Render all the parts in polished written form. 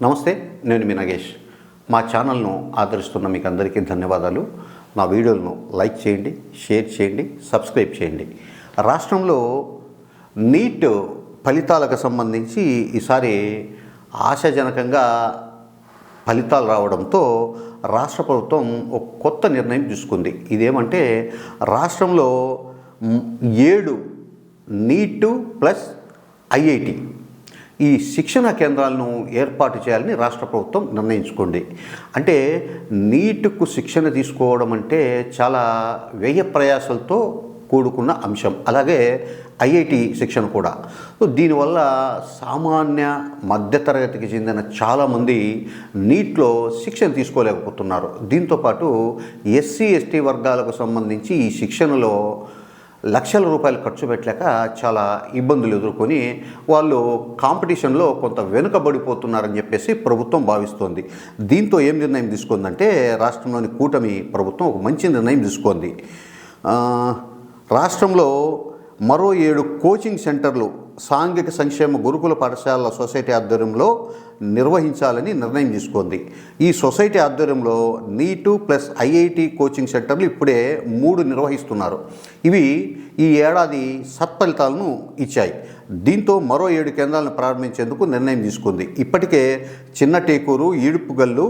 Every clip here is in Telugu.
నమస్తే, నేను మీ నాగేష్. మా ఛానల్ను ఆదరిస్తున్న మీకు అందరికీ ధన్యవాదాలు. నా వీడియోలను లైక్ చేయండి, షేర్ చేయండి, సబ్స్క్రైబ్ చేయండి. రాష్ట్రంలో నీట్ ఫలితాలకు సంబంధించి ఈసారి ఆశాజనకంగా ఫలితాలు రావడంతో రాష్ట్ర ప్రభుత్వం ఒక కొత్త నిర్ణయం తీసుకుంది. ఇదేమంటే రాష్ట్రంలో 7 నీటు ప్లస్ ఐఐటి ఈ శిక్షణ కేంద్రాలను ఏర్పాటు చేయాలని రాష్ట్ర ప్రభుత్వం నిర్ణయించుకుంది. అంటే నీటుకు శిక్షణ తీసుకోవడం అంటే చాలా వ్యయ ప్రయాసాలతో కూడుకున్న అంశం. అలాగే ఐఐటి శిక్షణ కూడా. సో దీనివల్ల సామాన్య మధ్యతరగతికి చెందిన చాలామంది నీట్లో శిక్షణ తీసుకోలేకపోతున్నారు. దీంతోపాటు ఎస్సీ ఎస్టీ వర్గాలకు సంబంధించి ఈ శిక్షణలో లక్షల రూపాయలు ఖర్చు పెట్టలేక చాలా ఇబ్బందులు ఎదుర్కొని వాళ్ళు కాంపిటీషన్లో కొంత వెనుకబడిపోతున్నారని చెప్పేసి ప్రభుత్వం భావిస్తోంది. దీంతో ఏం నిర్ణయం తీసుకుందంటే రాష్ట్రంలోని కూటమి ప్రభుత్వం ఒక మంచి నిర్ణయం తీసుకుంది. రాష్ట్రంలో మరో 7 కోచింగ్ సెంటర్లు సాంఘిక సంక్షేమ గురుకుల పాఠశాలల సొసైటీ ఆధ్వర్యంలో నిర్వహించాలని నిర్ణయం తీసుకుంది. ఈ సొసైటీ ఆధ్వర్యంలో నీటు ప్లస్ ఐఐటి కోచింగ్ సెంటర్లు ఇప్పుడే 3 నిర్వహిస్తున్నారు. ఇవి ఈ ఏడాది సత్ఫలితాలను ఇచ్చాయి. దీంతో మరో 7 కేంద్రాలను ప్రారంభించేందుకు నిర్ణయం తీసుకుంది. ఇప్పటికే చిన్న టేకూరు, ఈడుపుగల్లు,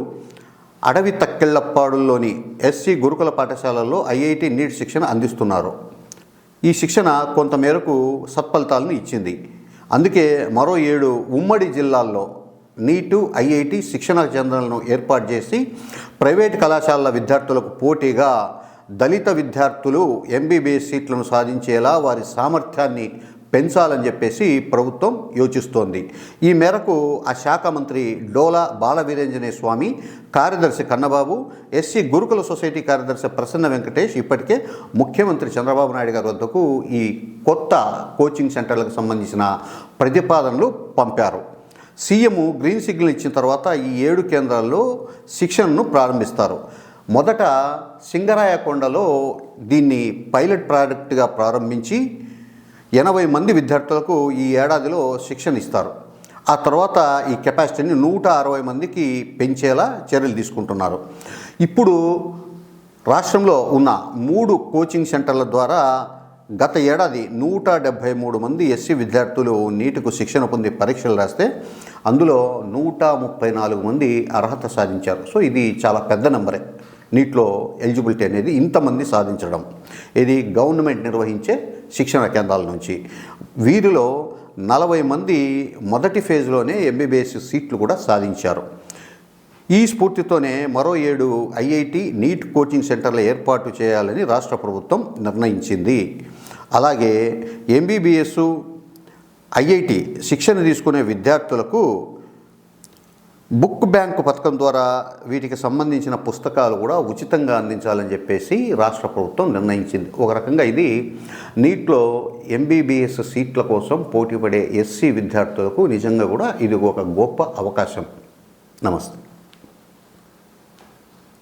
అడవి తక్కెళ్లపాడుల్లోని ఎస్సీ గురుకుల పాఠశాలల్లో ఐఐటి నీట్ శిక్షణ అందిస్తున్నారు. ఈ శిక్షణ కొంతమేరకు సత్ఫలితాలను ఇచ్చింది. అందుకే మరో 7 ఉమ్మడి జిల్లాల్లో నీటు ఐఐటి శిక్షణ కేంద్రాలను ఏర్పాటు చేసి ప్రైవేటు కళాశాలల విద్యార్థులకు పోటీగా దళిత విద్యార్థులు ఎంబీబీఎస్ సీట్లను సాధించేలా వారి సామర్థ్యాన్ని పెంచాలని చెప్పేసి ప్రభుత్వం యోచిస్తోంది. ఈ మేరకు ఆ శాఖ మంత్రి డోలా బాలవీరాంజనేయ స్వామి, కార్యదర్శి కన్నబాబు, ఎస్సీ గురుకుల సొసైటీ కార్యదర్శి ప్రసన్న వెంకటేష్ ఇప్పటికే ముఖ్యమంత్రి చంద్రబాబు నాయుడు గారి వద్దకు ఈ కొత్త కోచింగ్ సెంటర్లకు సంబంధించిన ప్రతిపాదనలు పంపారు. సీఎం గ్రీన్ సిగ్నల్ ఇచ్చిన తర్వాత ఈ 7 కేంద్రాల్లో శిక్షణను ప్రారంభిస్తారు. మొదట సింగరాయకొండలో దీన్ని పైలట్ ప్రాజెక్టుగా ప్రారంభించి 80 మంది విద్యార్థులకు ఈ ఏడాదిలో శిక్షణ ఇస్తారు. ఆ తర్వాత ఈ కెపాసిటీని 160 మందికి పెంచేలా చర్యలు తీసుకుంటున్నారు. ఇప్పుడు రాష్ట్రంలో ఉన్న 3 కోచింగ్ సెంటర్ల ద్వారా గత ఏడాది 173 మంది ఎస్సీ విద్యార్థులు నీటుకు శిక్షణ పొంది పరీక్షలు రాస్తే అందులో 134 మంది అర్హత సాధించారు. సో ఇది చాలా పెద్ద నెంబరే. నీట్లో ఎలిజిబిలిటీ అనేది ఇంతమంది సాధించడం. ఇది గవర్నమెంట్ నిర్వహించే శిక్షణ కేంద్రాల నుంచి. వీరిలో 40 మంది మొదటి ఫేజ్లోనే ఎంబీబీఎస్ సీట్లు కూడా సాధించారు. ఈ స్ఫూర్తితోనే మరో 7 ఐఐటి నీట్ కోచింగ్ సెంటర్ల ఏర్పాటు చేయాలని రాష్ట్ర ప్రభుత్వం నిర్ణయించింది. అలాగే ఎంబీబీఎస్ ఐఐటి శిక్షణ తీసుకునే విద్యార్థులకు బుక్ బ్యాంకు పథకం ద్వారా వీటికి సంబంధించిన పుస్తకాలు కూడా ఉచితంగా అందించాలని చెప్పేసి రాష్ట్ర ప్రభుత్వం నిర్ణయించింది. ఒక రకంగా ఇది నీట్లో ఎంబీబీఎస్ సీట్ల కోసం పోటీపడే ఎస్సీ విద్యార్థులకు నిజంగా కూడా ఇది ఒక గొప్ప అవకాశం. నమస్తే.